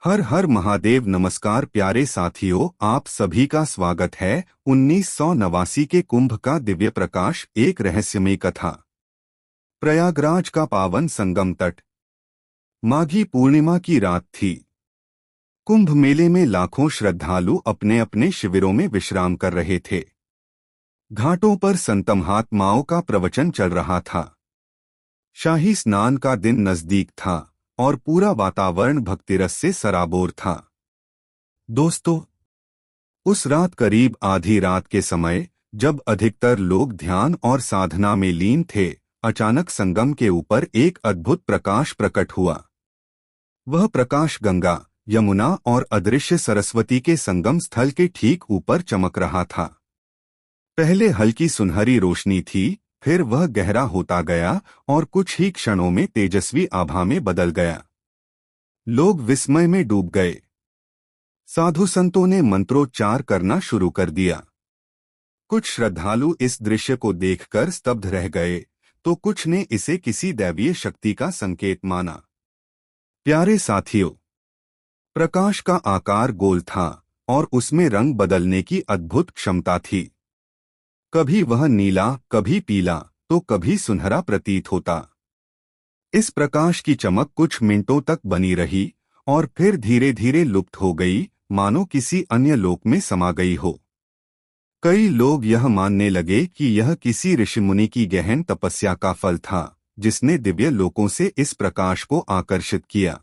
हर हर महादेव। नमस्कार प्यारे साथियों, आप सभी का स्वागत है 1989 के कुंभ का दिव्य प्रकाश, एक रहस्यमय कथा। प्रयागराज का पावन संगम तट। माघी पूर्णिमा की रात थी। कुंभ मेले में लाखों श्रद्धालु अपने अपने शिविरों में विश्राम कर रहे थे। घाटों पर संत महात्माओं का प्रवचन चल रहा था। शाही स्नान का दिन नजदीक था और पूरा वातावरण भक्तिरस से सराबोर था। दोस्तों, उस रात करीब आधी रात के समय, जब अधिकतर लोग ध्यान और साधना में लीन थे, अचानक संगम के ऊपर एक अद्भुत प्रकाश प्रकट हुआ। वह प्रकाश गंगा, यमुना और अदृश्य सरस्वती के संगम स्थल के ठीक ऊपर चमक रहा था। पहले हल्की सुनहरी रोशनी थी, फिर वह गहरा होता गया और कुछ ही क्षणों में तेजस्वी आभा में बदल गया। लोग विस्मय में डूब गए। साधु संतों ने मंत्रोच्चार करना शुरू कर दिया। कुछ श्रद्धालु इस दृश्य को देखकर स्तब्ध रह गए, तो कुछ ने इसे किसी दैवीय शक्ति का संकेत माना। प्यारे साथियों, प्रकाश का आकार गोल था और उसमें रंग बदलने की अद्भुत क्षमता थी। कभी वह नीला, कभी पीला, तो कभी सुनहरा प्रतीत होता। इस प्रकाश की चमक कुछ मिनटों तक बनी रही और फिर धीरे धीरे लुप्त हो गई, मानो किसी अन्य लोक में समा गई हो। कई लोग यह मानने लगे कि यह किसी ऋषिमुनि की गहन तपस्या का फल था, जिसने दिव्य लोकों से इस प्रकाश को आकर्षित किया।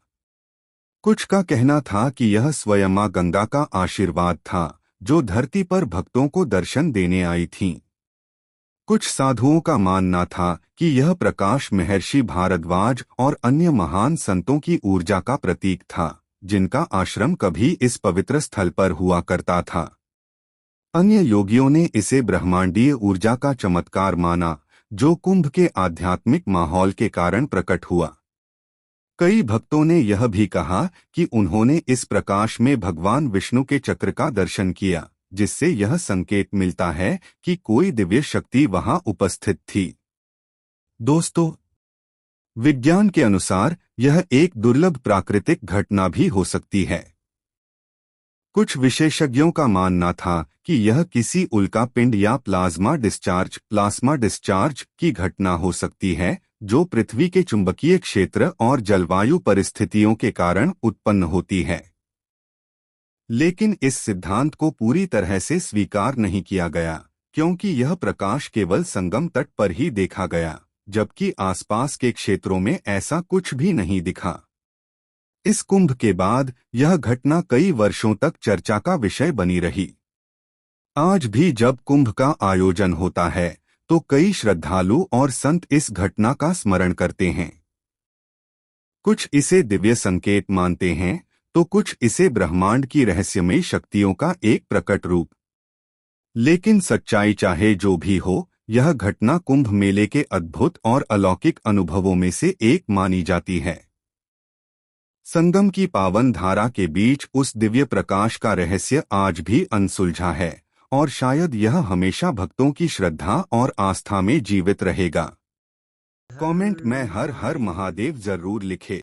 कुछ का कहना था कि यह स्वयं मां गंगा का आशीर्वाद था, जो धरती पर भक्तों को दर्शन देने आई थीं। कुछ साधुओं का मानना था कि यह प्रकाश महर्षि भारद्वाज और अन्य महान संतों की ऊर्जा का प्रतीक था, जिनका आश्रम कभी इस पवित्र स्थल पर हुआ करता था। अन्य योगियों ने इसे ब्रह्मांडीय ऊर्जा का चमत्कार माना, जो कुंभ के आध्यात्मिक माहौल के कारण प्रकट हुआ। कई भक्तों ने यह भी कहा कि उन्होंने इस प्रकाश में भगवान विष्णु के चक्र का दर्शन किया, जिससे यह संकेत मिलता है कि कोई दिव्य शक्ति वहां उपस्थित थी। दोस्तों, विज्ञान के अनुसार यह एक दुर्लभ प्राकृतिक घटना भी हो सकती है। कुछ विशेषज्ञों का मानना था कि यह किसी उल्का पिंड या प्लाज्मा डिस्चार्ज की घटना हो सकती है, जो पृथ्वी के चुंबकीय क्षेत्र और जलवायु परिस्थितियों के कारण उत्पन्न होती है। लेकिन इस सिद्धांत को पूरी तरह से स्वीकार नहीं किया गया, क्योंकि यह प्रकाश केवल संगम तट पर ही देखा गया, जबकि आसपास के क्षेत्रों में ऐसा कुछ भी नहीं दिखा। इस कुंभ के बाद यह घटना कई वर्षों तक चर्चा का विषय बनी रही। आज भी जब कुंभ का आयोजन होता है, तो कई श्रद्धालु और संत इस घटना का स्मरण करते हैं। कुछ इसे दिव्य संकेत मानते हैं, तो कुछ इसे ब्रह्मांड की रहस्यमय शक्तियों का एक प्रकट रूप। लेकिन सच्चाई चाहे जो भी हो, यह घटना कुंभ मेले के अद्भुत और अलौकिक अनुभवों में से एक मानी जाती है। संगम की पावन धारा के बीच उस दिव्य प्रकाश का रहस्य आज भी अनसुलझा है, और शायद यह हमेशा भक्तों की श्रद्धा और आस्था में जीवित रहेगा। कमेंट में हर हर महादेव जरूर लिखें।